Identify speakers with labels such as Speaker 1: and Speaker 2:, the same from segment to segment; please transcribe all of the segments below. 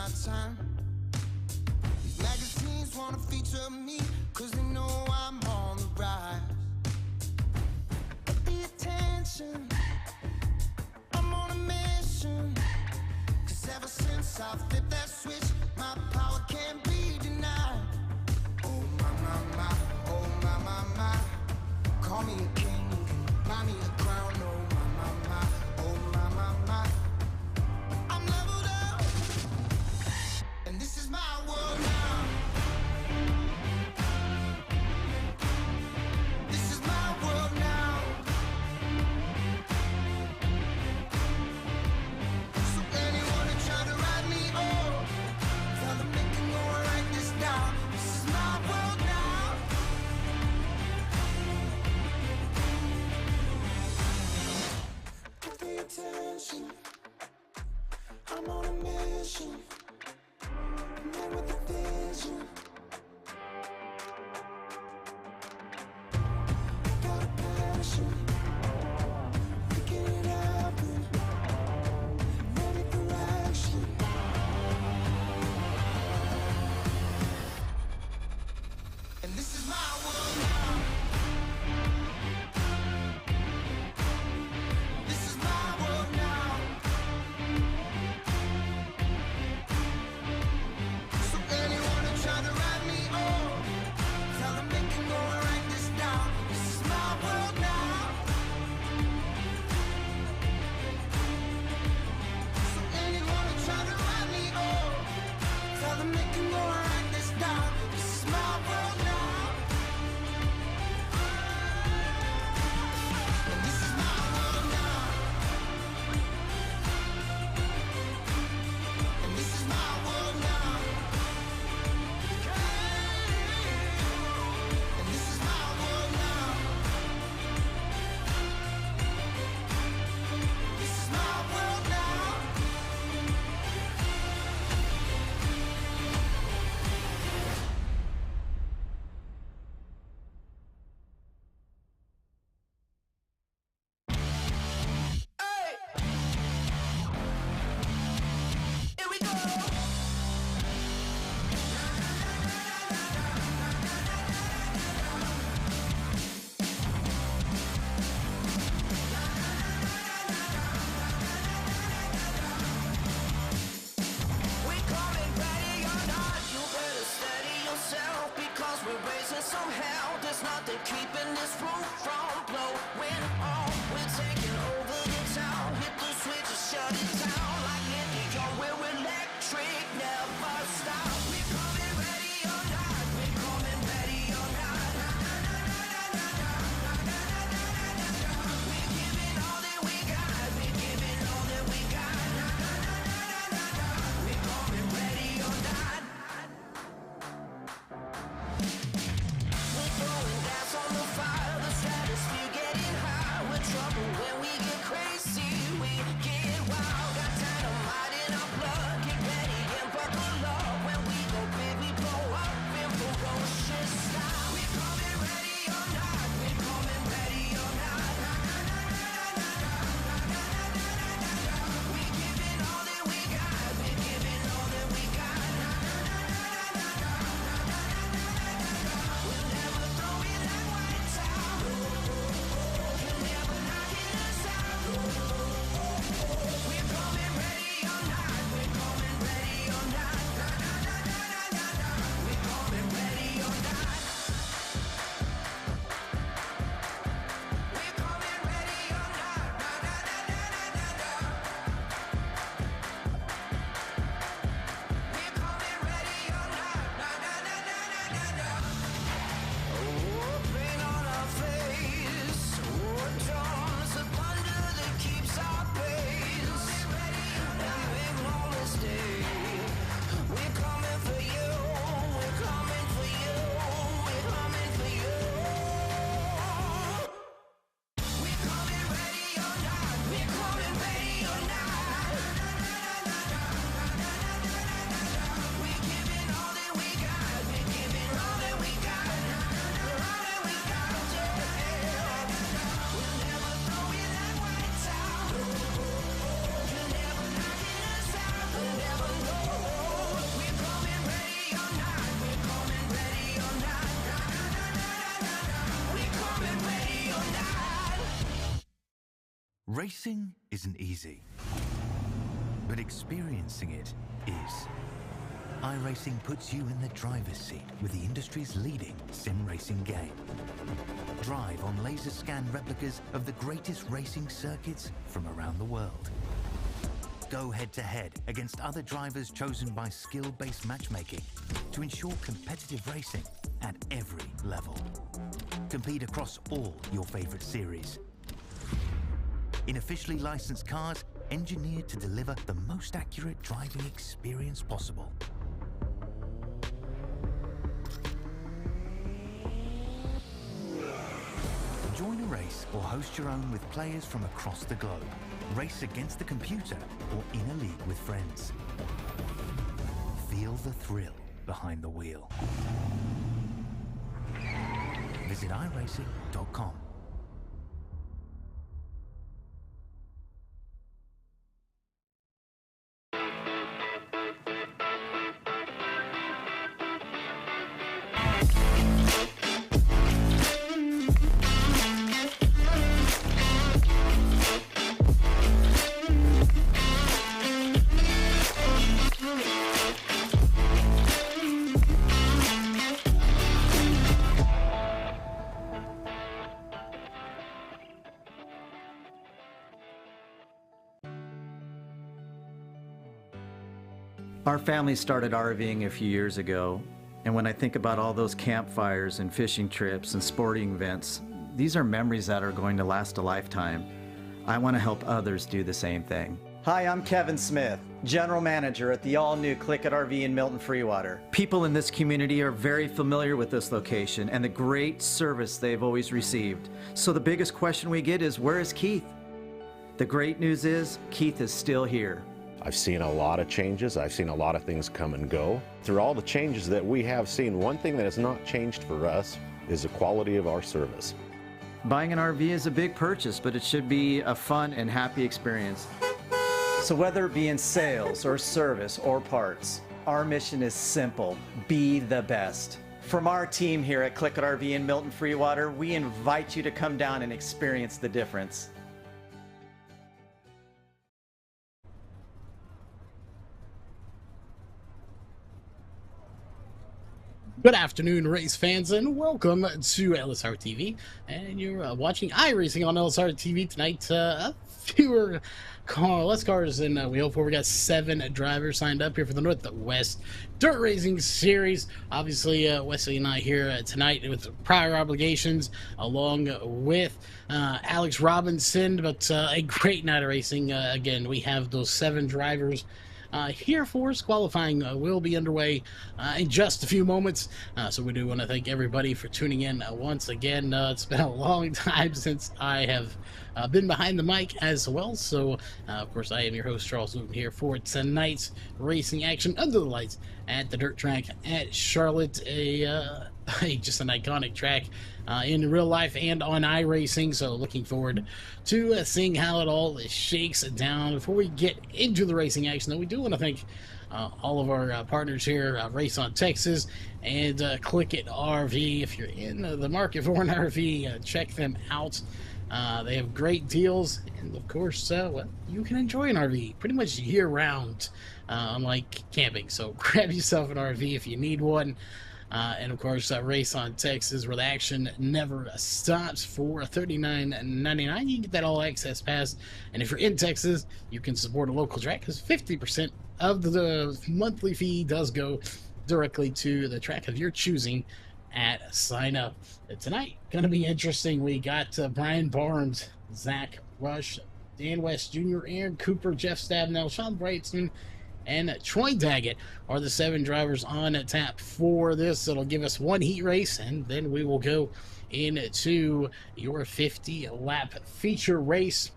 Speaker 1: my time. These magazines wanna feature me, cause they know I'm on the rise. But the attention, I'm on a mission. Cause ever since I flipped that switch, my power can't be denied. Oh my, my, my, oh my, my, my. Call me a king, you can buy me a crown. Oh my, my, my, oh my, my, my. I'm leveled up, and this is my world now. This is my world now. So anyone who try to write me off, tell them they can go and write this down. This is my world now. Pay attention, I'm on a mission. Man with a vision. Got a passion, making it happen. Ready for action. And this is my world now. This is my world now. So anyone who try to write me off, tell them they can go and write this down. This is my world now. So anyone who try to write me off, tell them they can go and write this down. This is my world now. And this is my world now. And this is my world now. And this is my world now. This is my world now. Hey! Here we go! We coming ready or not, you better steady yourself, because we're raising some hell. There's nothing keeping this roof from blowing off. We're taking over the town, hit the switch and shut it down. Like in New York, we're electric, never stop. We coming ready or not, we coming ready or not. We're giving all that we got, we're giving all that we got. We're coming ready or not. We're throwing gas on the fire, the stratosphere getting high. We're trouble when we get crazy, we get wild. Got dynamite in our blood, get ready and buckle up. When we go big, we blow up in ferocious style. We're coming ready or not, we're coming ready or not. We're giving all that we got, we're giving all that we got. We'll never throw in that white towel. You're never knocking us out. We're coming ready or not, we're
Speaker 2: Racing isn't easy, but experiencing it is. iRacing puts you in the driver's seat with the industry's leading sim racing game. Drive on laser scan replicas of the greatest racing circuits from around the world. Go head-to-head against other drivers chosen by skill-based matchmaking to ensure competitive racing at every level. Compete across all your favorite series. In officially licensed cars, engineered to deliver the most accurate driving experience possible. Join a race or host your own with players from across the globe. Race against the computer or in a league with friends. Feel the thrill behind the wheel. Visit iRacing.com.
Speaker 3: Our family started RVing a few years ago, and when I think about all those campfires and fishing trips and sporting events, these are memories that are going to last a lifetime. I want to help others do the same thing. Hi, I'm Kevin Smith, General Manager at the all-new Click It RV in Milton Freewater. People in this community are very familiar with this location and the great service they've always received. So the biggest question we get is, where is Keith? The great news is, Keith is still here.
Speaker 4: I've seen a lot of changes. I've seen a lot of things come and go. Through all the changes that we have seen, one thing that has not changed for us is the quality of our service.
Speaker 3: Buying an RV is a big purchase, but it should be a fun and happy experience. So whether it be in sales or service or parts, our mission is simple: be the best. From our team here at Click It RV in Milton Freewater, we invite you to come down and experience the difference.
Speaker 5: Good afternoon, race fans, and welcome to LSRTV. And you're watching iRacing on LSRTV tonight. Less cars than we hoped for. We got 7 drivers signed up here for the Northwest Dirt Racing Series. Obviously, Wesley and I here tonight with prior obligations, along with Alex Robinson. But a great night of racing. Again, we have those 7 drivers here for us. Qualifying will be underway in just a few moments, so we do want to thank everybody for tuning in once again. It's been a long time since I have been behind the mic as well, so of course I am your host, Charles Newton, here for tonight's racing action under the lights at the dirt track at Charlotte. Just an iconic track in real life and on iRacing, so looking forward to seeing how it all shakes down. Before we get into the racing action, though, we do want to thank all of our partners here, Race on Texas and Click It RV. If you're in the market for an RV, check them out. They have great deals, and of course, well, you can enjoy an RV pretty much year-round, unlike camping. So grab yourself an RV if you need one. And of course, Race on Texas, where the action never stops, for $39.99. You can get that all-access pass. And if you're in Texas, you can support a local track, because 50% of the monthly fee does go directly to the track of your choosing at sign up. Tonight, going to be interesting. We got Brian Barnes, Zach Rush, Dan West Jr., Aaron Cooper, Jeff Stabnell, Sean Brightsman, and Troy Daggett are the 7 drivers on tap for this. It'll give us 1 heat race, and then we will go into your 50-lap feature race.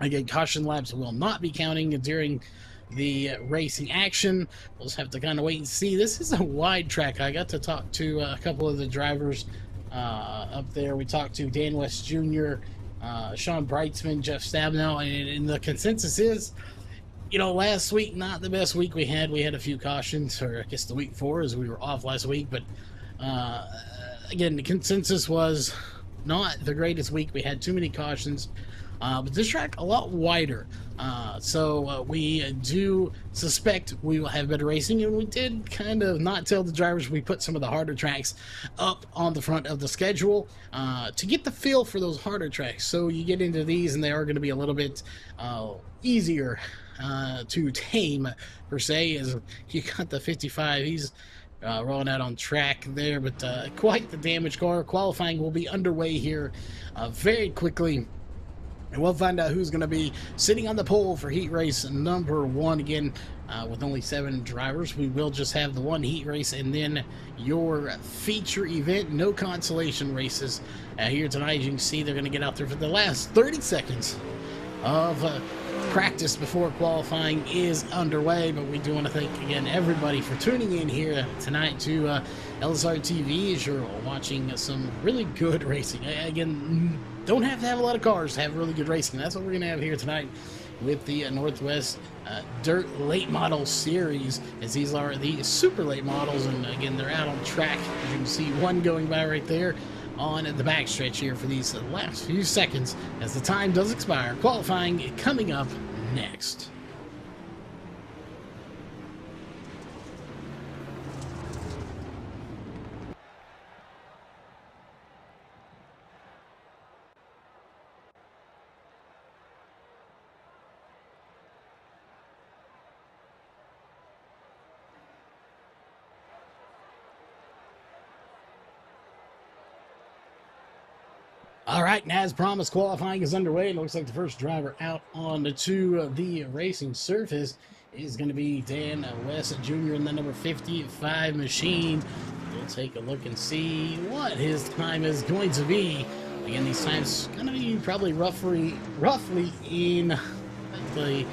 Speaker 5: Again, caution laps will not be counting during the racing action. We'll just have to kind of wait and see. This is a wide track. I got to talk to a couple of the drivers up there. We talked to Dan West Jr., Sean Brightsman, Jeff Stabnell, and the consensus is, you know, last week, not the best week we had. We had a few cautions, or I guess the week before, as we were off last week. But again, the consensus was not the greatest week. We had too many cautions. but this track a lot wider. So we do suspect we will have better racing, and we did kind of not tell the drivers we put some of the harder tracks up on the front of the schedule to get the feel for those harder tracks. So you get into these and they are going to be a little bit easier to tame, per se, as you got the 55. He's rolling out on track there, but quite the damage car. Qualifying will be underway here very quickly. And we'll find out who's going to be sitting on the pole for heat race number 1. Again, with only 7 drivers, we will just have the one heat race and then your feature event. No consolation races here tonight. As you can see, they're going to get out there for the last 30 seconds of practice before qualifying is underway. But we do want to thank, again, everybody for tuning in here tonight to LSRTV as you're watching some really good racing. Again, don't have to have a lot of cars to have really good racing. That's what we're going to have here tonight with the Northwest Dirt Late Model Series, as these are the super late models. And again, they're out on track. As you can see, one going by right there on the backstretch here for these last few seconds as the time does expire. Qualifying coming up next. All right, and as promised, qualifying is underway. It looks like the first driver out onto the racing surface is going to be Dan West Jr. in the number 55 machine. We'll take a look and see what his time is going to be. Again, these times going to be probably roughly in probably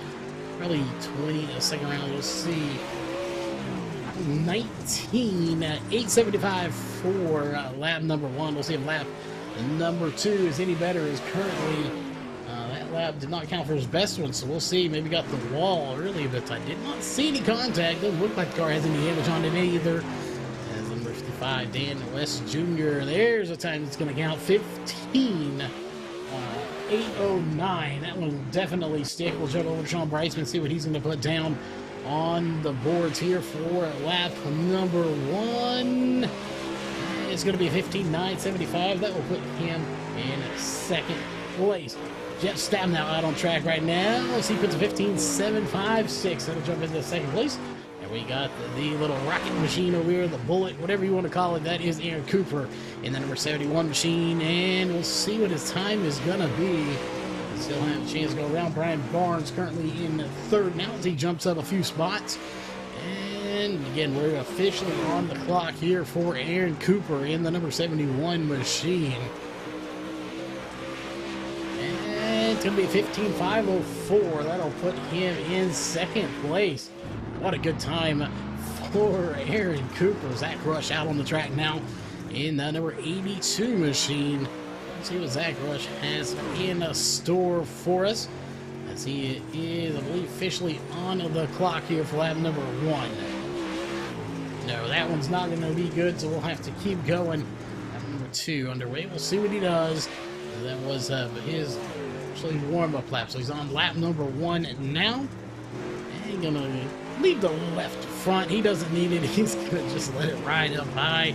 Speaker 5: 20 a second round. We'll see 19.875 for lap number 1. We'll see if lap number 2 is any better, as currently that lap did not count for his best one, so we'll see. Maybe got the wall early, but I did not see any contact. Doesn't look like the car has any damage on it either. As number 55, Dan West Jr., there's a time that's going to count. 15.809. That one will definitely stick. We'll jump over to Sean Bryceman, see what he's going to put down on the boards here for lap number 1. It's going to be 15.975. That will put him in second place. Jeff Stab now out on track right now. Let's see, he puts a 15.756. That'll jump into second place. And we got the little rocket machine over here, the bullet, whatever you want to call it. That is Aaron Cooper in the number 71 machine. And we'll see what his time is going to be. Still have a chance to go around. Brian Barnes currently in third now as he jumps up a few spots. And again, we're officially on the clock here for Aaron Cooper in the number 71 machine. And it's going to be 15.504. That'll put him in second place. What a good time for Aaron Cooper. Zach Rush out on the track now in the number 82 machine. Let's see what Zach Rush has in a store for us, as he is, I believe, officially on the clock here for lap number 1. No, that one's not going to be good, so we'll have to keep going. Lap number 2 underway. We'll see what he does. That was his actually warm-up lap, so he's on lap number 1 now. And he's going to leave the left front. He doesn't need it. He's going to just let it ride up high.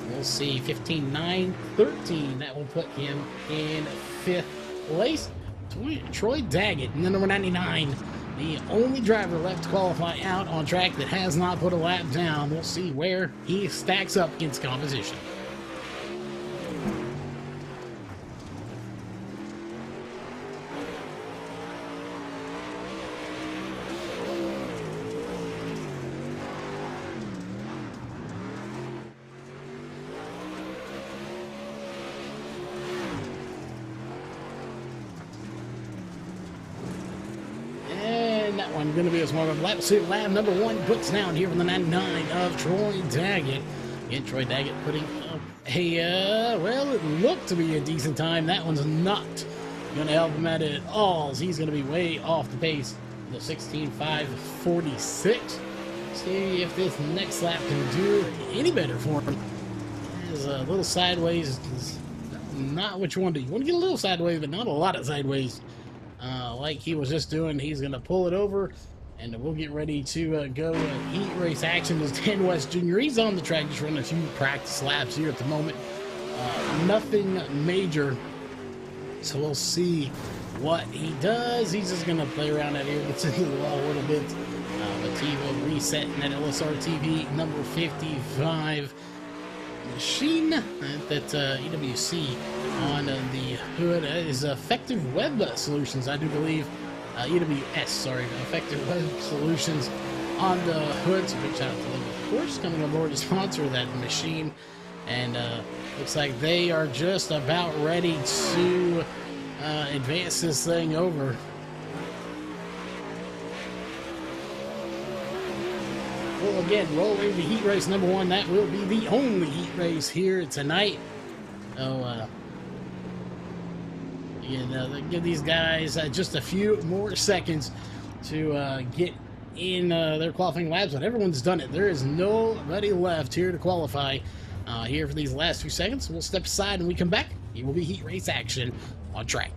Speaker 5: We'll see 15.913. That will put him in 5th place. Troy Daggett in the number 99. The only driver left to qualify out on track that has not put a lap down. We'll see where he stacks up against competition. Going to be a warm-up lap. See, lap number 1 puts down here from the 99 of Troy Daggett. And Troy Daggett putting up a, well, it looked to be a decent time. That one's not going to help him out at all. He's going to be way off the pace. The 16.546. See if this next lap can do any better for him. Is a little sideways. not what you want to do. You want to get a little sideways, but not a lot of sideways. Like he was just doing, he's going to pull it over, and we'll get ready to go heat race action. As Dan West Jr., he's on the track, just running a few practice laps here at the moment. Nothing major, so we'll see what he does. He's just going to play around out here, gets into the wall a little bit. But he will reset in that LSRTV number 55 machine that EWC on the hood is Effective Web Solutions, I do believe. EWS, sorry, Effective Web Solutions on the hood. So big shout out to them, of course, coming on board to sponsor that machine. And looks like they are just about ready to advance this thing over. Well, again, rolling to heat race number 1. That will be the only heat race here tonight. So, give these guys just a few more seconds to get in their qualifying laps, but everyone's done it. There is nobody left here to qualify here for these last few seconds. We'll step aside and we come back. It will be heat race action on track.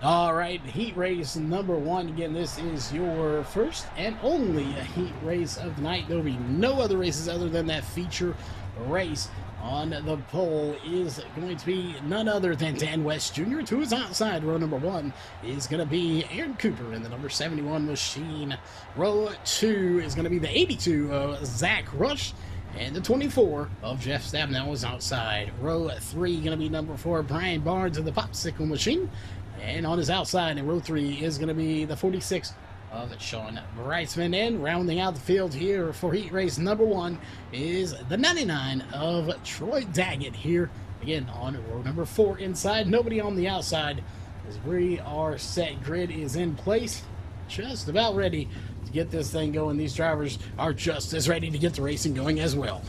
Speaker 5: All right, heat race number 1. Again, this is your first and only heat race of the night. There will be no other races other than that feature race. On the pole is going to be none other than Dan West Jr. To his outside, row number 1 is going to be Aaron Cooper in the number 71 machine. Row 2 is going to be the 82 of Zach Rush. And the 24 of Jeff Stabnow is outside. Row 3 going to be number 4, Brian Barnes in the Popsicle machine. And on his outside in row 3 is going to be the 46 of Sean Breisman. And rounding out the field here for heat race number 1 is the 99 of Troy Daggett here. Again, on row number 4 inside. Nobody on the outside as we are set. Grid is in place. Just about ready to get this thing going. These drivers are just as ready to get the racing going as well.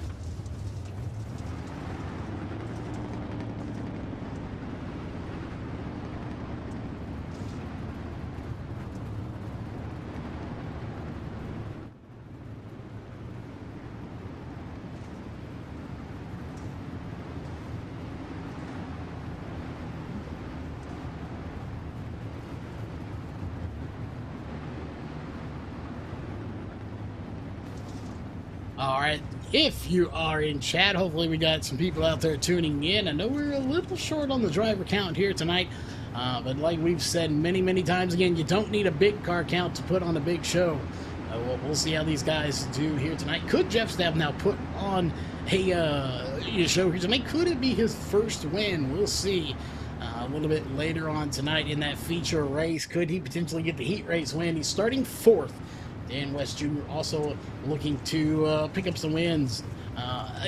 Speaker 5: All right, if you are in chat, hopefully we got some people out there tuning in. I know we're a little short on the driver count here tonight, but like we've said many times, again, you don't need a big car count to put on a big show. We'll see how these guys do here tonight. Could Jeff Stabnow put on a show here tonight? Could it be his first win? We'll see a little bit later on tonight in that feature race. Could he potentially get the heat race win? He's starting 4th. Dan West Jr. also looking to pick up some wins.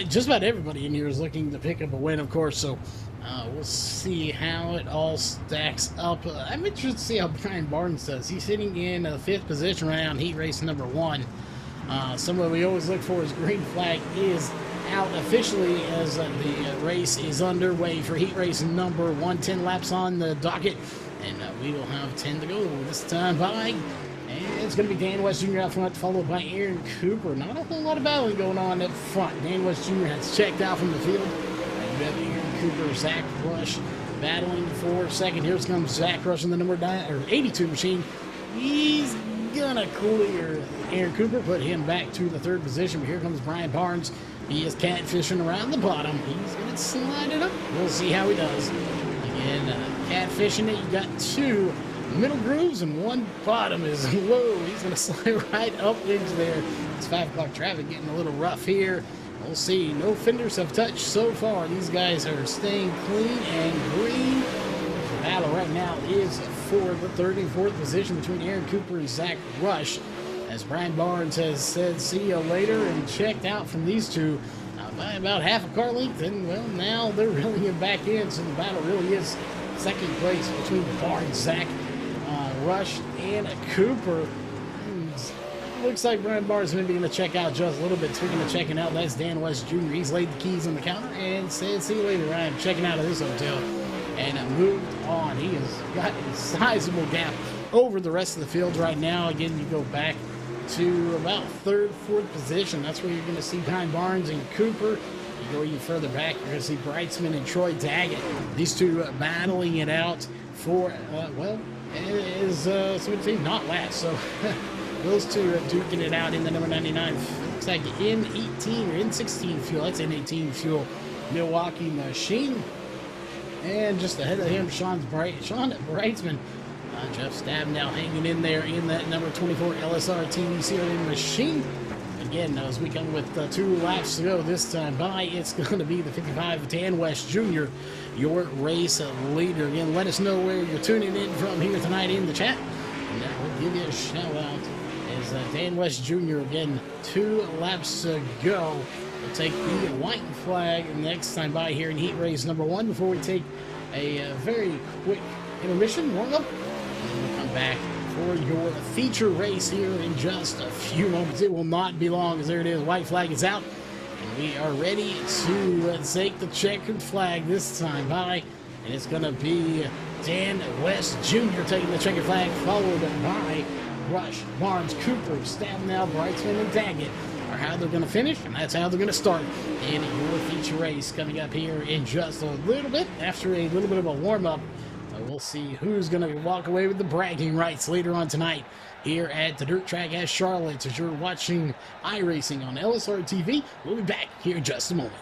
Speaker 5: Just about everybody in here is looking to pick up a win, of course, so we'll see how it all stacks up. I'm interested to see how Brian Barnes does. He's sitting in 5th position right now in heat race number 1. Somewhere we always look for is green flag is out officially as the race is underway for heat race number 1. 10 laps on the docket, and we will have 10 to go this time by. And it's going to be Dan West Jr. out front, followed by Aaron Cooper. Not a whole lot of battling going on up front. Dan West Jr. has checked out from the field. And you have Aaron Cooper, Zach Rush battling for second. Here comes Zach Rush in the number 82 machine. He's going to clear Aaron Cooper, put him back to the 3rd position. But here comes Brian Barnes. He is catfishing around the bottom. He's going to slide it up. We'll see how he does. Again, catfishing it. You got 2 middle grooves and 1 bottom is low. He's going to slide right up into there. It's 5 o'clock traffic getting a little rough here. We'll see. No fenders have touched so far. These guys are staying clean and green. The battle right now is for the third and fourth position between Aaron Cooper and Zach Rush. As Brian Barnes has said, see you later, and checked out from these two by about half a car length. And, well, now they're really back in, so the battle really is second place between Barnes, Zach, Rush, and Cooper. And looks like Brian Barnes is maybe going to check out just a little bit. Speaking of checking out, that's Dan West Jr. He's laid the keys on the counter and said, see you later, Ryan. Checking out of this hotel. And moved on. He has got a sizable gap over the rest of the field right now. Again, you go back to about third, fourth position. That's where you're going to see Brian Barnes and Cooper. You go even further back, you're going to see Breitzman and Troy Daggett. These two battling it out for, well, is some team not last. So those two duking it out in the number 99. Looks like N18 or N16 fuel. That's N18 fuel Milwaukee machine. And just ahead of him, Sean Breitzman. Jeff Stabnow hanging in there in that number 24 LSRTV CRM machine. Again, as we come with 2 laps to go this time by, it's going to be the 55 Dan West Jr., your race leader. Again, let us know where you're tuning in from here tonight in the chat, and we'll give you a shout out as Dan West Jr. again 2 laps to go. We'll take the white flag next time by here in heat race number 1 before we take a very quick intermission warm up. We'll come back for your feature race here in just a few moments. It will not be long, as there it is. White flag is out, and we are ready to take the checkered flag this time by, and it's going to be Dan West Jr. taking the checkered flag, followed by Rush, Barnes, Cooper, Stabnow, Breitzman, and Daggett are how they're going to finish, and that's how they're going to start in your feature race coming up here in just a little bit. After a little bit of a warm-up, we'll see who's going to walk away with the bragging rights later on tonight here at the Dirt Track at Charlotte as you're watching iRacing on LSRTV. We'll be back here in just a moment.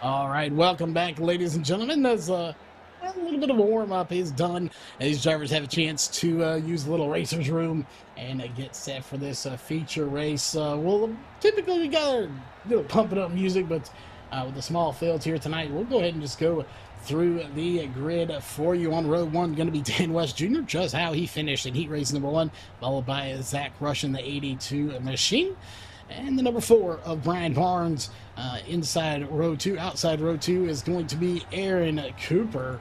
Speaker 5: All right, welcome back, ladies and gentlemen. As a little bit of a warm-up is done, these drivers have a chance to use the little racer's room and get set for this feature race. Well, typically we got our pump it up music, but with the small fields here tonight, we'll go ahead and just go through the grid for you. On row one, going to be Dan West Jr., just how he finished in heat race number 1, followed by Zach Rush in the 82 machine. And the number 4 of Brian Barnes inside row 2. Outside row 2 is going to be Aaron Cooper.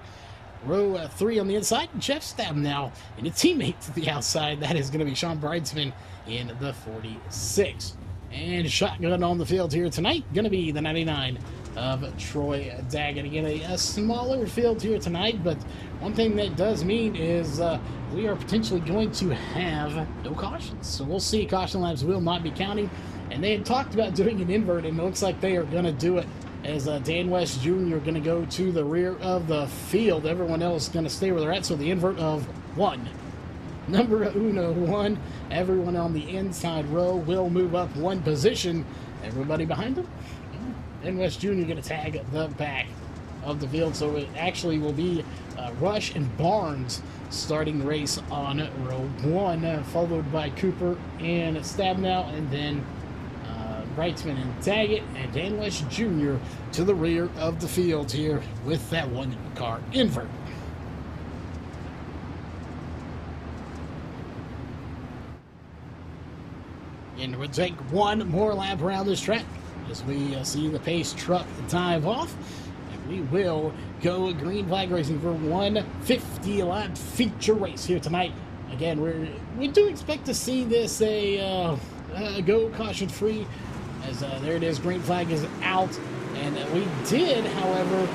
Speaker 5: Row 3 on the inside, Jeff Stabnow. And a teammate to the outside, that is going to be Sean Breitzman in the 46. And shotgun on the field here tonight, going to be the 99 of Troy Daggett. Again, a smaller field here tonight, but one thing that does mean is we are potentially going to have no cautions. So we'll see. Caution laps will not be counting. And they had talked about doing an invert, and it looks like they are going to do it, as Dan West Jr. going to go to the rear of the field. Everyone else going to stay where they're at, so the invert of 1. Number uno 1. Everyone on the inside row will move up 1 position. Everybody behind them. Dan West Jr. going to tag the back of the field, so it actually will be Rush and Barnes starting the race on row 1, followed by Cooper and Stabnow, and then Breitzman and Daggett, and Dan West Jr. to the rear of the field here with that 1-car invert. And we'll take one more lap around this track as we see the pace truck dive off. And we will go green flag racing for 150 lap feature race here tonight. Again, we do expect to see this go caution free, as there it is, green flag is out. And we did, however,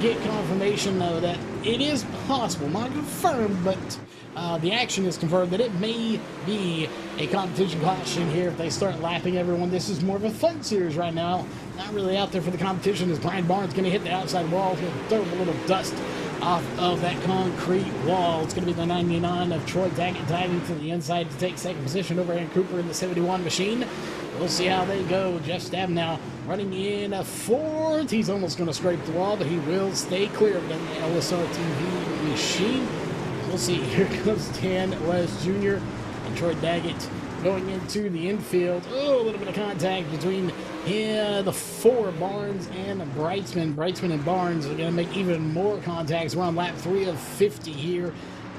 Speaker 5: get confirmation that it is possible, not confirmed, but the action is confirmed that it may be a competition caution here if they start lapping everyone. This is more of a fun series right now, not really out there for the competition, as Brian Barnes going to hit the outside wall, going to throw a little dust off of that concrete wall. It's going to be the 99 of Troy Daggett diving to the inside to take second position over Aaron Cooper in the 71 machine. We'll see how they go. Jeff Stabnow running in 4th. He's almost going to scrape the wall, but he will stay clear of the LSRTV machine. We'll see. Here comes Dan West Jr. and Troy Daggett going into the infield. Oh, a little bit of contact between the 4, Barnes and Breitzman. Breitzman and Barnes are going to make even more contacts. We're on lap 3 of 50 here.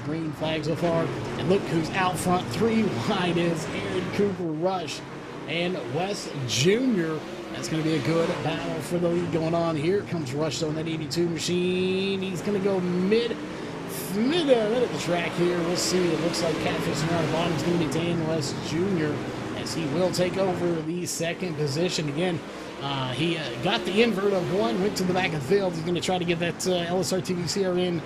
Speaker 5: Green flag so far. And look who's out front. 3 wide is Aaron Cooper, Rush, and West Jr. That's going to be a good battle for the lead going on. Here comes Rush on that 82 machine. He's going to go mid of the track here. We'll see. It looks like catfishing around the bottom is going to be Dan West Jr. as he will take over the second position. Again, he got the invert of 1, went to the back of the field. He's going to try to get that LSRTV CRN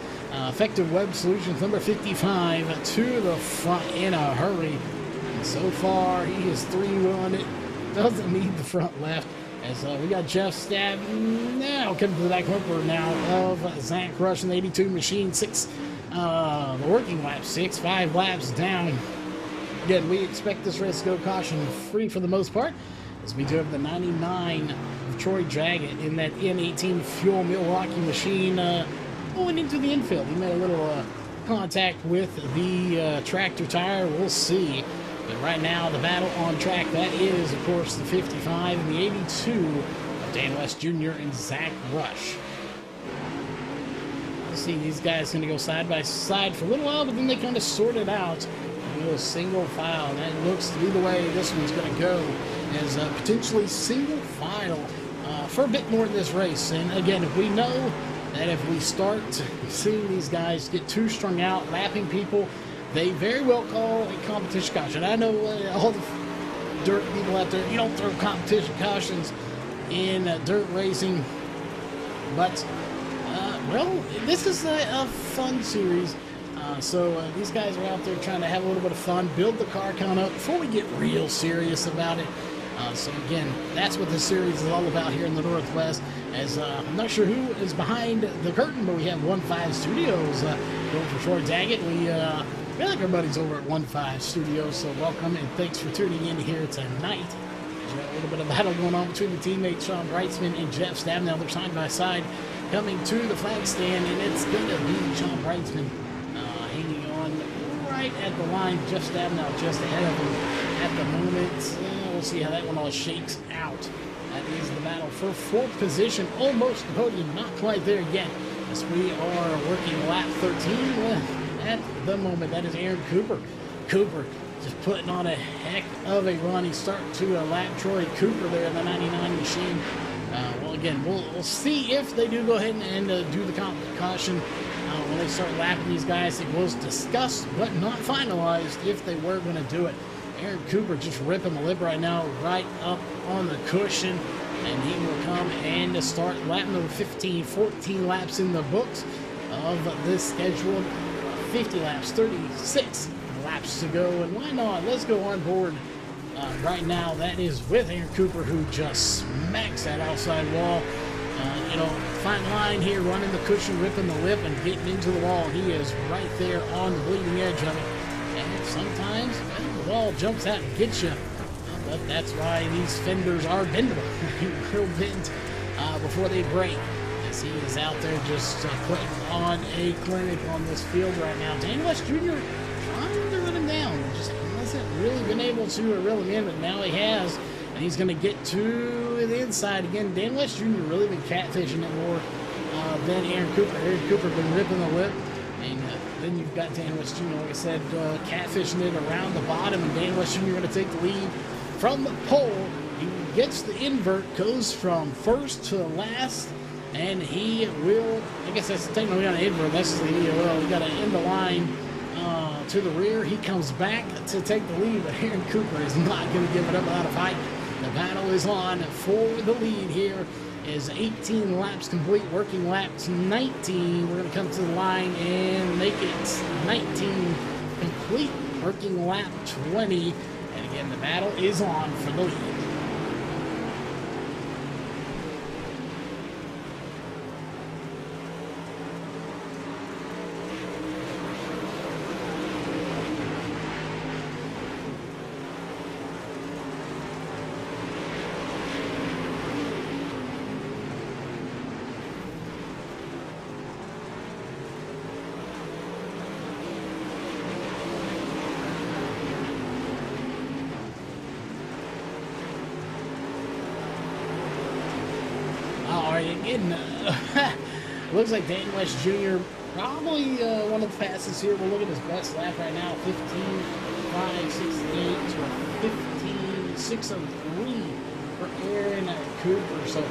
Speaker 5: Effective Web Solutions number 55 to the front in a hurry. And so far, he is 3-1. It doesn't need the front left. As we got Jeff Stab now coming to the back bumper now of Zach Rush in the 82 machine. The working lap 5 laps down. Again, we expect this race to go caution free for the most part, as we do have the 99 of Troy Daggett in that N18 Fuel Milwaukee machine going into the infield. He made a little contact with the tractor tire. We'll see. But right now, the battle on track, that is, of course, the 55 and the 82 of Dan West Jr. and Zach Rush. You see these guys going to go side by side for a little while, but then they kind of sort it out. A little single file, and that looks to be the way this one's going to go, as potentially single file for a bit more in this race. And again, if we know that if we start seeing these guys get too strung out, lapping people, they very well call a competition caution. I know all the dirt people out there, you don't throw competition cautions in dirt racing, but well, this is a fun series. So these guys are out there trying to have a little bit of fun, build the car count up before we get real serious about it. So again, that's what this series is all about here in the Northwest. As I'm not sure who is behind the curtain, but we have 1-5 Studios going for Troy Daggett. We feel like everybody's over at 1-5 Studios, so welcome and thanks for tuning in here tonight. A little bit of battle going on between the teammates Sean Brightsman and Jeff Stabnow. They're side by side coming to the flag stand, and it's going to be Sean Brightsman hanging on right at the line. Jeff Stabnow just ahead of him at the moment. We'll see how that one all shakes out. That is the battle for fourth position. Almost the podium, not quite there yet, as we are working lap 13 at the moment. That is Aaron Cooper. Cooper just putting on a heck of a run. He's starting to lap Troy Cooper there in the 99 machine. Well, again, we'll see if they do go ahead and do the caution when they start lapping these guys. It was discussed but not finalized if they were going to do it. Aaron Cooper just ripping the lip right now, right up on the cushion, and he will come and start lap number 15. 14 laps in the books of this scheduled 50 laps, 36 laps to go, and why not? Let's go on board right now. That is with Aaron Cooper, who just smacks that outside wall. Fine line here, running the cushion, ripping the lip, and getting into the wall. He is right there on the bleeding edge of it. And sometimes the wall jumps out and gets you. But that's why these fenders are bendable. They will bend before they break. As he is out there just putting on a clinic on this field right now. Dan West Jr. trying to run him down. Just hasn't really been able to reel him in, but now he has. And he's going to get to the inside again. Dan West Jr. really been catfishing it more than Aaron Cooper. Aaron Cooper been ripping the lip. And then you've got Dan West Jr., like I said, catfishing it around the bottom. And Dan West Jr. going to take the lead from the pole. He gets the invert, goes from first to last. And he will, I guess that's technically not an invert, that's the we got to end the line to the rear. He comes back to take the lead, but Aaron Cooper is not going to give it up without a fight. The battle is on for the lead here. Is 18 laps complete, working laps 19. We're going to come to the line and make it 19 complete, working lap 20. And again, the battle is on for the lead. Again, looks like Dan West Jr. probably one of the fastest here. We'll look at his best lap right now, 15.568 to a 15.603 for Aaron Cooper. So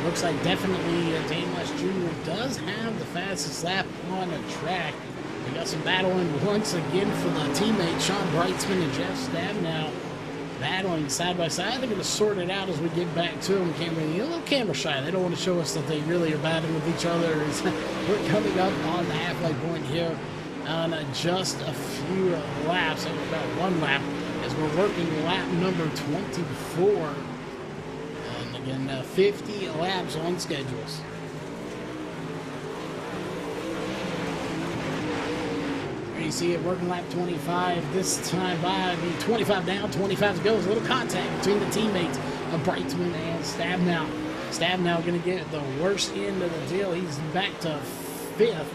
Speaker 5: looks like definitely Dan West Jr. does have the fastest lap on the track. We got some battling once again for the teammates Sean Brightsman and Jeff Stabnow. Battling side by side. They're going to sort it out as we get back to them. Camera, a little camera shy. They don't want to show us that they really are battling with each other. We're coming up on the halfway point here on just a few laps, about one lap, as we're working lap number 24. And again, 50 laps on schedules. You see it working lap 25 this time by 25 down, 25 to go. There's a little contact between the teammates of Brightsman and Stabnow. Stabnow going to get the worst end of the deal. He's back to fifth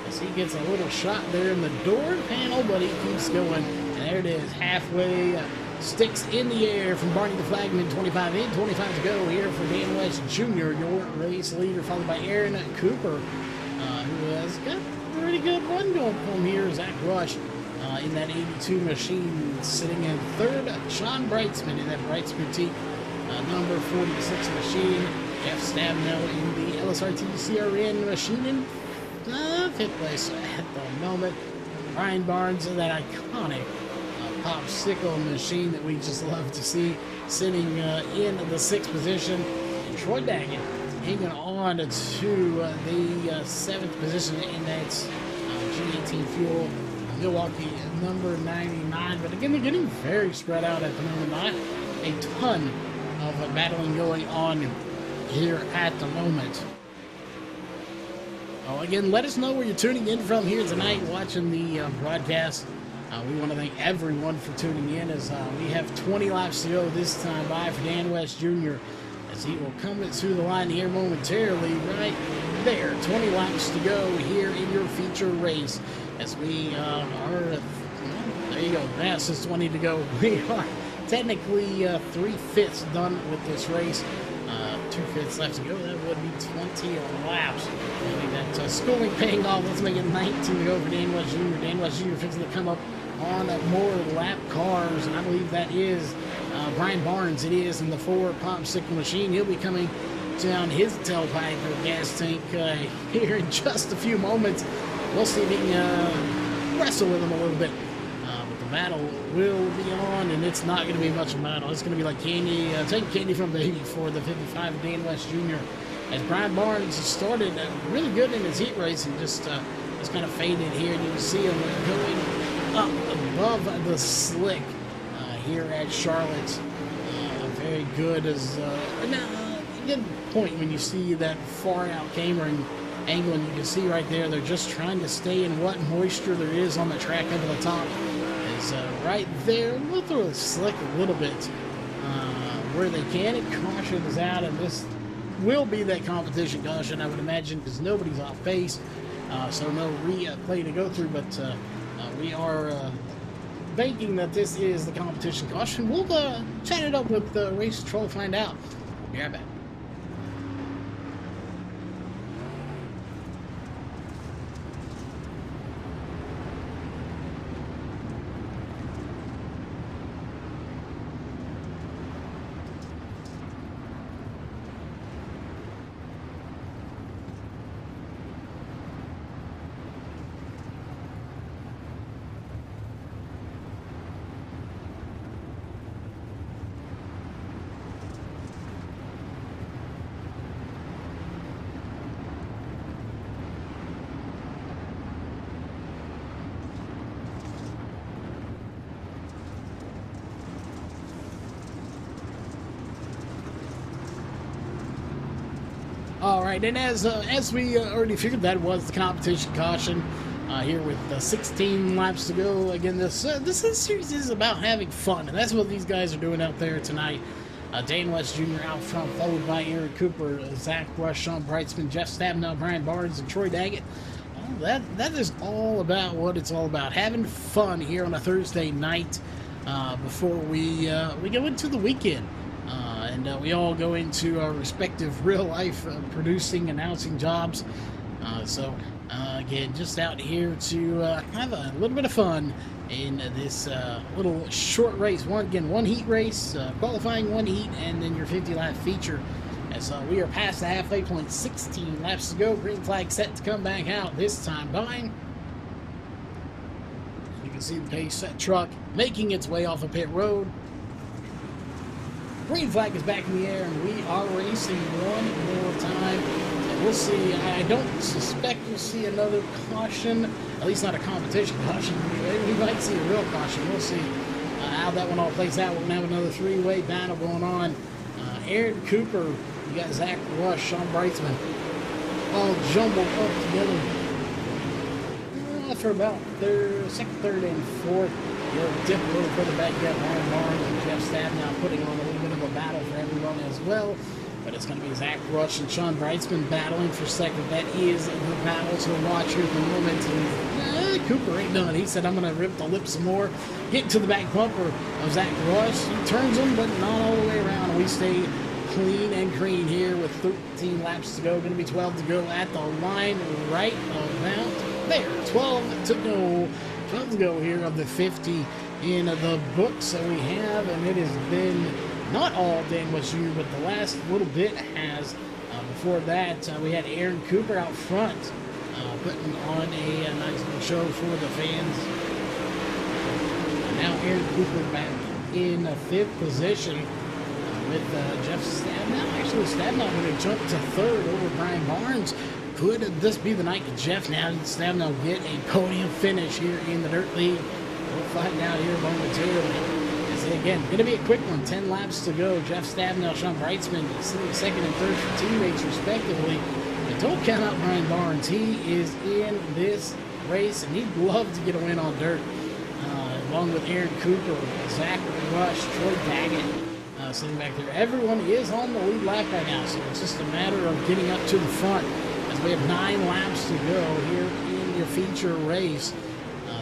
Speaker 5: as he gets a little shot there in the door panel, but he keeps going. And there it is, halfway, sticks in the air from Barney the Flagman. 25 in, 25 to go here for Dan West Jr., your race leader, followed by Aaron Cooper, who has got pretty good run going from here. Zach Rush in that 82 machine, sitting in third. Sean Brightsman in that Brightsman Boutique number 46 machine. Jeff Stabnow in the LSRTV CRN machine in fifth place at the moment. Ryan Barnes in that iconic popsicle machine that we just love to see, sitting in the sixth position. And Troy Daggett hanging on to the seventh position in that G18 Fuel Milwaukee number 99. But again, they're getting very spread out at the moment. Not a ton of battling going on here at the moment. Oh, again, let us know where you're tuning in from here tonight, watching the broadcast. We want to thank everyone for tuning in as we have 20 laps to go this time by for Dan West Jr. as he will come to the line here momentarily right there. 20 laps to go here in your feature race as we are, well, there you go, fastest 20 to go. We are technically 3/5 done with this race. 2/5 left to go. That would be 20 laps. I think that schooling paying off. Let's make it 19 to go for Dan West Jr. Dan West Jr. fixing to come up on more lap cars, and I believe that is Brian Barnes. It is in the 4 popsicle machine. He'll be coming down his tailpipe or gas tank here in just a few moments. We'll see if he can wrestle with him a little bit. But the battle will be on, and it's not going to be much of a battle. It's going to be like candy, taking candy from the baby for the 55 Dan West Jr. As Brian Barnes started really good in his heat race and just kind of faded here. And you can see him going up above the slick here at Charlotte. Very good as a good point when you see that far out camera and angle, and you can see right there they're just trying to stay in what moisture there is on the track over the top. Is right there. We'll throw the slick a little bit where they can. It cautions out, and this will be that competition caution, I would imagine, because nobody's off pace, so no replay to go through. But we are banking that this is the competition caution. We'll chat it up with the race control, find out. Be right back. All right, and as we already figured, that was the competition caution here with 16 laps to go. Again, this series is about having fun, and that's what these guys are doing out there tonight. Dan West Jr. out front, followed by Aaron Cooper, Zach Rush, Sean Brightsman, Jeff Stabenow, Brian Barnes, and Troy Daggett. That is all about what it's all about, having fun here on a Thursday night before we go into the weekend. And we all go into our respective real-life producing, announcing jobs. So, again, just out here to have a little bit of fun in this little short race. One heat race, qualifying one heat, and then your 50-lap feature. As we are past the halfway point, 16 laps to go. Green flag set to come back out this time by. You can see the pace set truck making its way off of pit road. Green flag is back in the air, and we are racing one more time. And we'll see. I don't suspect we'll see another caution, at least not a competition caution. We might see a real caution. We'll see how that one all plays out. We're going to have another three-way battle going on. Aaron Cooper, you got Zach Rush, Sean Brightsman, all jumbled up together for about second, third, and fourth. You'll dip a little further back. You got Brian Barnes and Jeff Stabenow putting on a little bit of a battle for everyone as well. But it's going to be Zach Rush and Sean Brightsman battling for second. That is the battle to watch here at the moment. And Cooper ain't done. He said, I'm going to rip the lip some more. Get to the back bumper of Zach Rush. He turns them, but not all the way around. And we stay clean and green here with 13 laps to go. Going to be 12 to go at the line right about there. 12 to go. 12 to go here of the 50 in the books that we have, and it has been not all Dan West Jr., but the last little bit has. Before that, we had Aaron Cooper out front, putting on a nice little show for the fans. And now Aaron Cooper back in fifth position with Jeff Stabenow. Actually, Stabenow going to jump to third over Brian Barnes. Could this be the night that Jeff Stabenow get a podium finish here in the Dirt League? We'll find out here momentarily. Again, going to be a quick one. 10 laps to go. Jeff Stabenow, Sean Brightsman, sitting second and third for teammates, respectively. But don't count out Brian Barnes. He is in this race, and he'd love to get a win on dirt. along with Aaron Cooper, Zach Rush, Troy Daggett sitting back there. Everyone is on the lead lap right now, so it's just a matter of getting up to the front as we have 9 laps to go here in your feature race.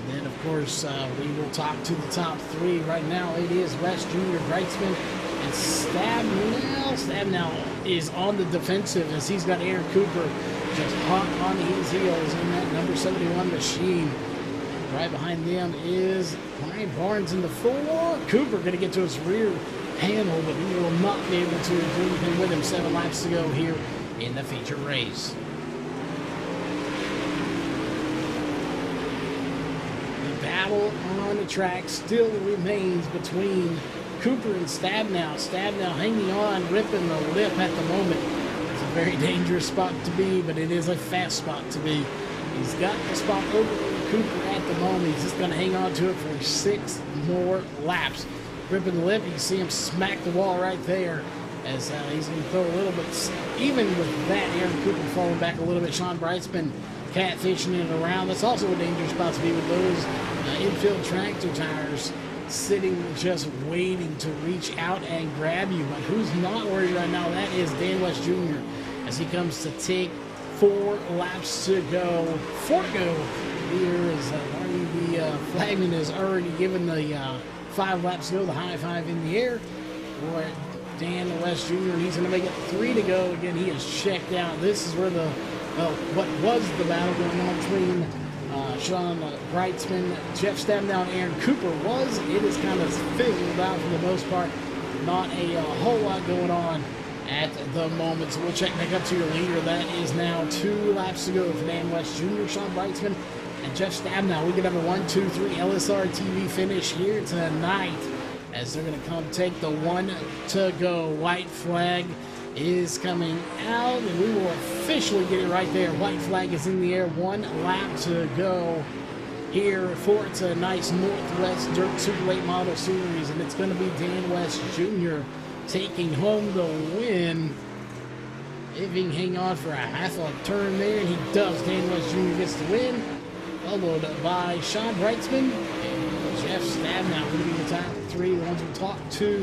Speaker 5: Then, of course, we will talk to the top 3. Right now, it is West Jr., Greitzman, and Stabnow. Stabnow is on the defensive as he's got Aaron Cooper just hot on his heels in that number 71 machine. Right behind them is Ryan Barnes in the 4. Cooper going to get to his rear panel, but he will not be able to do anything with him. 7 laps to go here in the feature race. The battle on the track still remains between Cooper and Stabnow. Stabnow hanging on, ripping the lip at the moment. It's a very dangerous spot to be, but it is a fast spot to be. He's got the spot over Cooper at the moment. He's just going to hang on to it for 6 more laps. Ripping the lip, you can see him smack the wall right there as he's going to throw a little bit. Even with that, Aaron Cooper falling back a little bit. Sean Brightsman catfishing it around. That's also a dangerous spot to be with those infield tractor tires sitting just waiting to reach out and grab you. But who's not worried right now? That is Dan West Jr. as he comes to take 4 laps to go. 4 to go here as the flagman has already given the 5 laps to go, the high 5 in the air for Dan West Jr. and he's going to make it 3 to go. Again, he is checked out. This is where what was the battle going on between Sean Brightsman, Jeff Stabnow, and Aaron Cooper was. It is kind of fizzled out for the most part. Not a whole lot going on at the moment. So we'll check back up to your leader. That is now 2 laps to go for Dan West Jr., Sean Brightsman, and Jeff Stabnow. We could have a 1-2-3 LSRTV finish here tonight as they're going to come take the 1 to go. White flag is coming out, and we will officially get it right there. White flag is in the air. 1 lap to go here for tonight's Northwest Dirt Super Late Model Series, and it's going to be Dan West Jr. taking home the win. If he can hang on for a half a turn there, and he does. Dan West Jr. gets the win, followed by Sean Brightsman and Jeff Stabnow. Going to be the top 3, the ones we talked to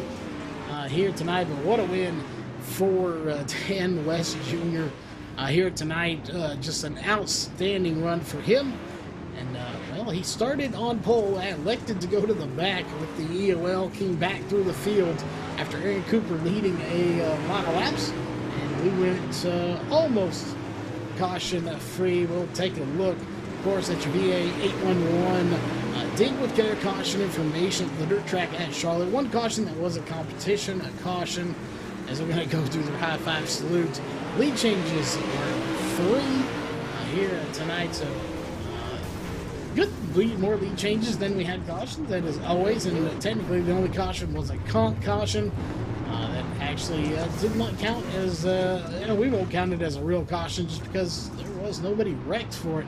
Speaker 5: here tonight. But what a win for Dan West Jr. Here tonight. Just an outstanding run for him. And, well, he started on pole, elected to go to the back with the EOL, came back through the field after Aaron Cooper leading a lot of laps. And we went almost caution-free. We'll take a look, of course, at your VA 811. Ding with their caution information for the dirt track at Charlotte. One caution that was a competition, a caution, as we're going to go through the high 5 salute. Lead changes were 3 here tonight, so good more lead changes than we had cautions, that is always, and technically the only caution was a caution that actually did not count as, we won't count it as a real caution just because there was nobody wrecked for it.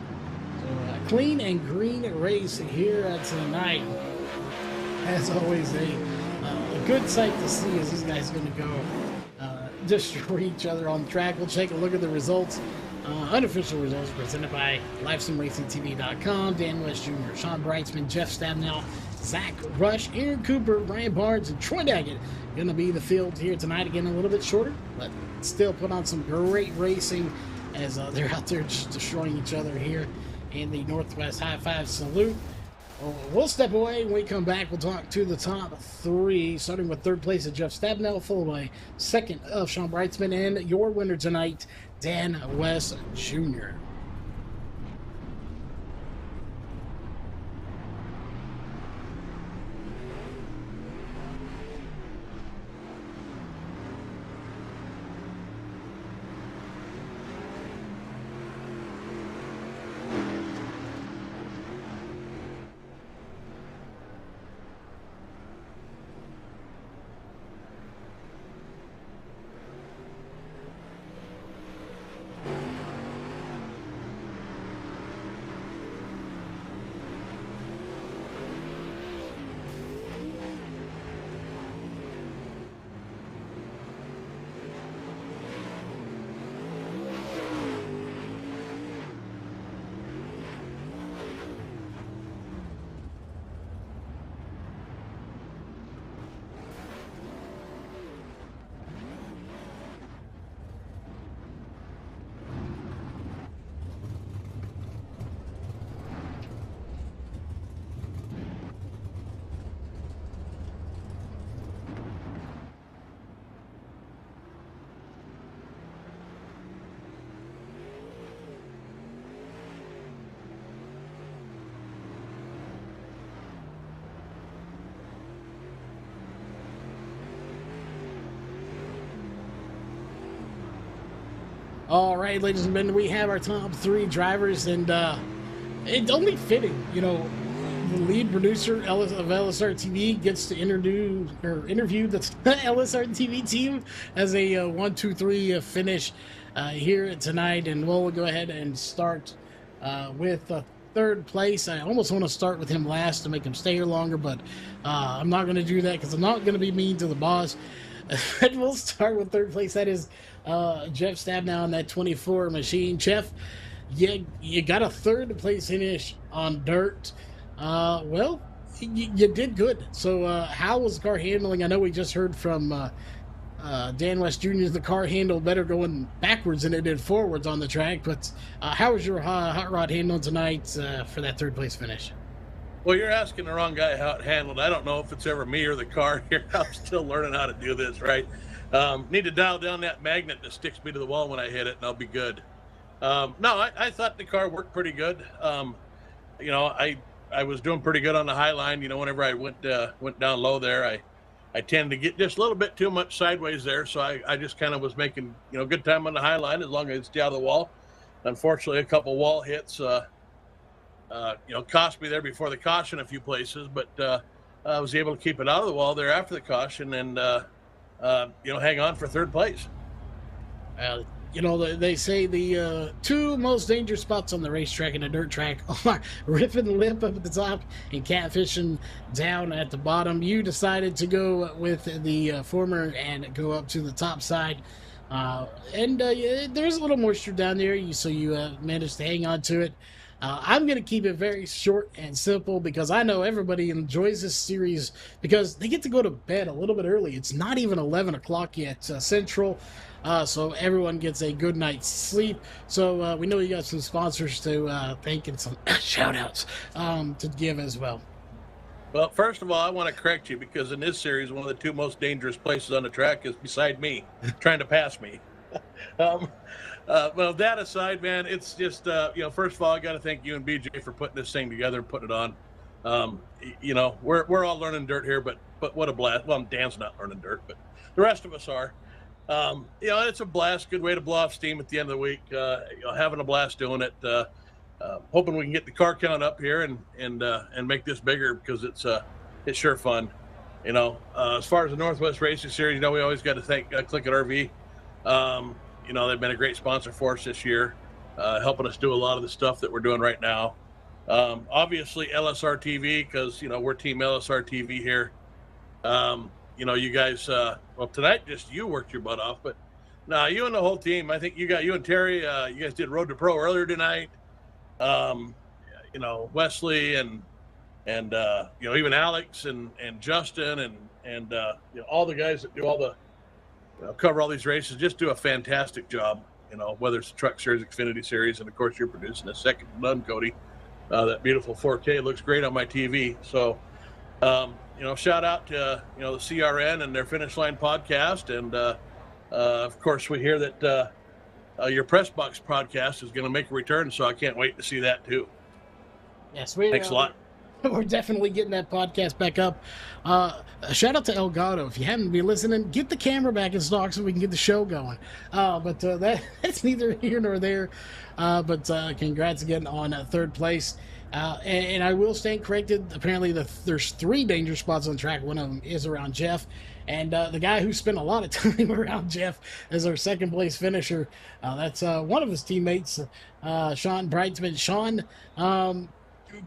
Speaker 5: So clean and green race here tonight. As always, a good sight to see as these guys are going to go destroy each other on the track. We'll take a look at the results. Unofficial results presented by LiveSimRacingTV.com. Dan West Jr., Sean Brightsman, Jeff Stabnow, Zach Rush, Aaron Cooper, Ryan Barnes, and Troy Daggett going to be the field here tonight. Again, a little bit shorter, but still put on some great racing as they're out there just destroying each other here in the Northwest High 5 Salute. We'll step away. When we come back, we'll talk to the top 3, starting with 3rd place of Jeff Stabnow, followed by 2nd of Sean Brightsman, and your winner tonight, Dan West Jr. All right, ladies and gentlemen, we have our top 3 drivers, and it's only fitting, the lead producer of LSRTV gets to interview the LSRTV team as a 1, 2, 3 finish here tonight, and we'll go ahead and start with third place. I almost want to start with him last to make him stay here longer, but I'm not going to do that because I'm not going to be mean to the boss. And we'll start with third place. That is Jeff Stabnow in that 24 machine. Jeff, you got a third place finish on dirt. Well, you did good. So how was the car handling? I know we just heard from Dan West Jr. The car handled better going backwards than it did forwards on the track. But how was your hot rod handling tonight for that third place finish?
Speaker 6: Well, you're asking the wrong guy how it handled. I don't know if it's ever me or the car here. I'm still learning how to do this, right? Need to dial down that magnet that sticks me to the wall when I hit it, and I'll be good. No, I thought the car worked pretty good. I was doing pretty good on the high line. Whenever I went down low there, I tend to get just a little bit too much sideways there. So I just kind of was making, good time on the high line as long as I stay out of the wall. Unfortunately, a couple wall hits, cost me there before the caution a few places, but I was able to keep it out of the wall there after the caution and, hang on for third place.
Speaker 5: They say the 2 most dangerous spots on the racetrack and a dirt track are ripping lip up at the top and catfishing down at the bottom. You decided to go with the former and go up to the top side. There's a little moisture down there, so you managed to hang on to it. I'm going to keep it very short and simple because I know everybody enjoys this series because they get to go to bed a little bit early. It's not even 11 o'clock yet Central, so everyone gets a good night's sleep. So we know you got some sponsors to thank and some shout-outs to give as well.
Speaker 6: Well, first of all, I want to correct you because in this series, one of the 2 most dangerous places on the track is beside me, trying to pass me. Well, that aside, man, it's just, first of all, I got to thank you and BJ for putting this thing together and putting it on. We're all learning dirt here, but what a blast. Well, Dan's not learning dirt, but the rest of us are. It's a blast, good way to blow off steam at the end of the week. Having a blast doing it. Hoping we can get the car count up here and make this bigger because it's sure fun. As far as the Northwest Racing Series, we always got to thank Click It RV. They've been a great sponsor for us this year, helping us do a lot of the stuff that we're doing right now. Obviously, LSRTV, because, we're Team LSRTV here. You guys, tonight just you worked your butt off, but no, you and the whole team. I think you and Terry, you guys did Road to Pro earlier tonight. Wesley and even Alex and Justin and all the guys that do all the cover all these races, just do a fantastic job, whether it's the Truck Series, Xfinity Series, and of course you're producing the second to none, Cody. That beautiful 4K looks great on my TV. So, shout out to, the CRN and their Finish Line podcast. And, of course, we hear that your Press Box podcast is going to make a return, so I can't wait to see that too.
Speaker 5: Yes,
Speaker 6: thanks a lot.
Speaker 5: We're definitely getting that podcast back up. A shout out to Elgato. If you haven't been listening, get the camera back in stock so we can get the show going. That's neither here nor there. But congrats again on third place. And I will stand corrected. Apparently, there's 3 danger spots on the track. One of them is around Jeff. And the guy who spent a lot of time around Jeff is our second place finisher. That's one of his teammates, Sean Brightsman. Sean,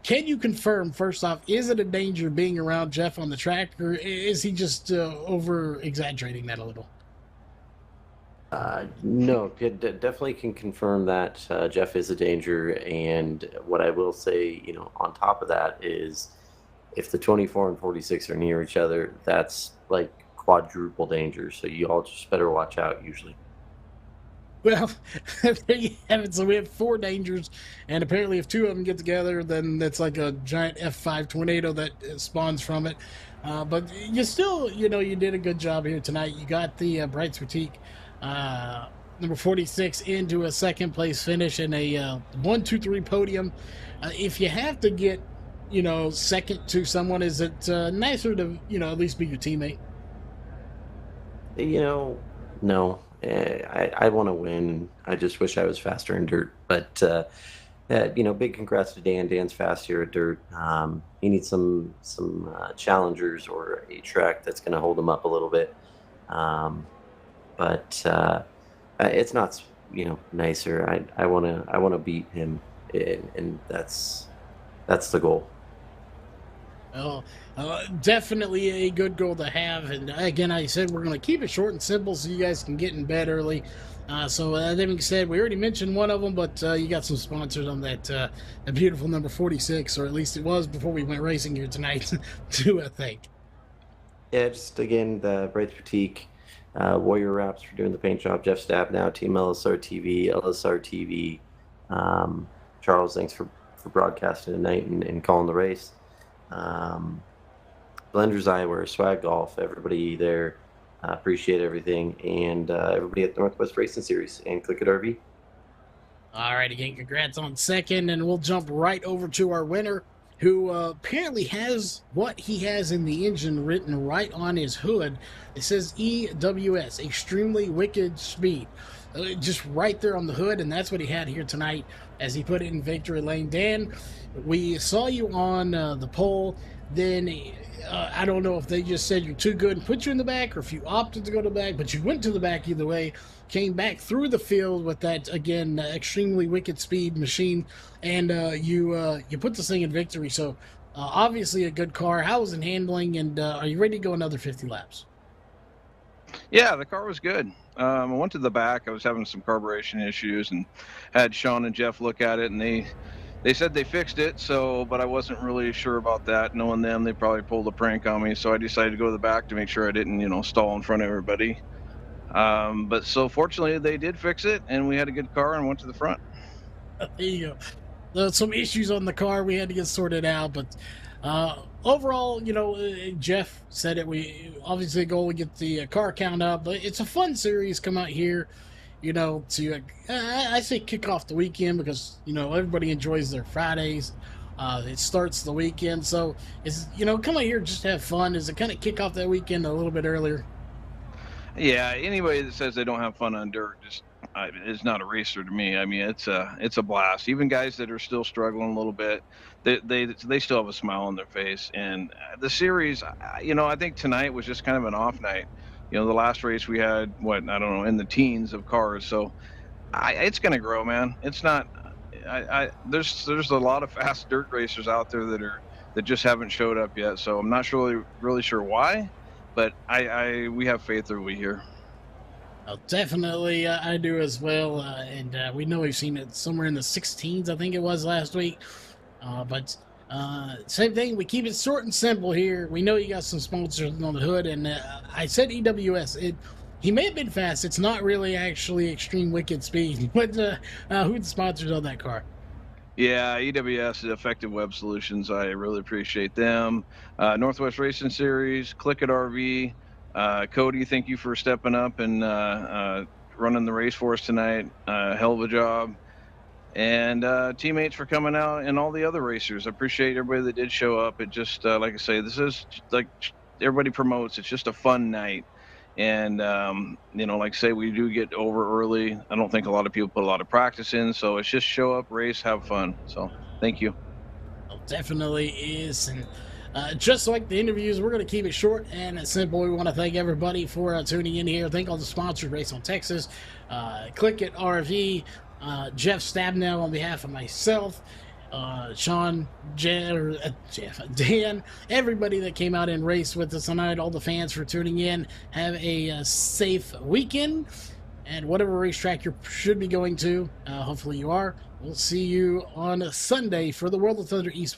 Speaker 5: can you confirm, first off, is it a danger being around Jeff on the track, or is he just over-exaggerating that a little?
Speaker 7: No, definitely can confirm that Jeff is a danger. And what I will say, on top of that is if the 24 and 46 are near each other, that's like quadruple danger. So you all just better watch out usually.
Speaker 5: Well, there you have it. So we have 4 dangers, and apparently if 2 of them get together, then that's like a giant F5 tornado that spawns from it. But you still, you did a good job here tonight. You got the Brights Boutique number 46 into a second place finish and a 1, 2, 3 podium. If you have to get, second to someone, is it nicer to, at least be your teammate?
Speaker 7: No. I want to win. I just wish I was faster in dirt. But big congrats to Dan. Dan's fast here at dirt. He needs some challengers or a track that's going to hold him up a little bit. But it's not nicer. I want to beat him, and that's the goal.
Speaker 5: Well, definitely a good goal to have. And again, I said we're going to keep it short and simple so you guys can get in bed early. So that being said, we already mentioned one of them, but you got some sponsors on that beautiful number 46, or at least it was before we went racing here tonight, to thank.
Speaker 7: Yeah, just again, the Brights Boutique, Warrior Wraps for doing the paint job, Jeff Stabnow, Team LSRTV, LSRTV. Charles, thanks for broadcasting tonight and calling the race. Blender's Eyewear, Swag Golf, everybody there, appreciate everything, and everybody at the Northwest Racing Series and Click It RV.
Speaker 5: All right, again, congrats on second, and we'll jump right over to our winner, who apparently has what he has in the engine written right on his hood. It says EWS, Extremely Wicked Speed, just right there on the hood, and that's what he had here tonight as he put it in victory lane. Dan, we saw you on the pole. Then I don't know if they just said you're too good and put you in the back, or if you opted to go to the back, but you went to the back either way. Came back through the field with that, again, Extremely Wicked Speed machine, and you put this thing in victory. So obviously a good car. How was it handling, and are you ready to go another 50 laps?
Speaker 8: Yeah, the car was good. I went to the back. I was having some carburation issues and had Sean and Jeff look at it, and they said they fixed it. But I wasn't really sure about that. Knowing them, they probably pulled a prank on me. So I decided to go to the back to make sure I didn't, stall in front of everybody. But so fortunately, they did fix it, and we had a good car and went to the front.
Speaker 5: There you go. Some issues on the car we had to get sorted out, but overall, Jeff said it. We obviously go and get the car count up, but it's a fun series. Come out here, to I say kick off the weekend because everybody enjoys their Fridays. It starts the weekend, so it's come out here just have fun. Is it kind of kick off that weekend a little bit earlier?
Speaker 8: Yeah, anybody that says they don't have fun on dirt is not a racer to me. I mean, it's a blast. Even guys that are still struggling a little bit, they still have a smile on their face. And the series, I think tonight was just kind of an off night. The last race we had, I don't know, in the teens of cars. So it's going to grow, man. It's not. There's a lot of fast dirt racers out there that just haven't showed up yet. So I'm not really sure why. But we have faith that we here.
Speaker 5: Well, definitely, I do as well. And we know we've seen it somewhere in the 16s, I think it was last week. But same thing, we keep it short and simple here. We know you got some sponsors on the hood, and I said EWS. He may have been fast. It's not really actually Extreme Wicked Speed. But who's the sponsors on that car?
Speaker 8: Yeah, EWS, Effective Web Solutions. I really appreciate them. Northwest Racing Series, Click It RV. Cody, thank you for stepping up and running the race for us tonight. Hell of a job. And teammates for coming out, and all the other racers. I appreciate everybody that did show up. It just, like I say, this is like everybody promotes. It's just a fun night. And, like I say, we do get over early. I don't think a lot of people put a lot of practice in. So it's just show up, race, have fun. So thank you.
Speaker 5: Well, definitely is. And just like the interviews, we're going to keep it short and simple. We want to thank everybody for tuning in here. Thank all the sponsors, Race on Texas, Click It RV, Jeff Stabnow on behalf of myself, Sean, Jeff, Dan, everybody that came out and raced with us tonight, all the fans for tuning in. Have a safe weekend, and whatever racetrack you should be going to, hopefully you are. We'll see you on Sunday for the World of Thunder Esports.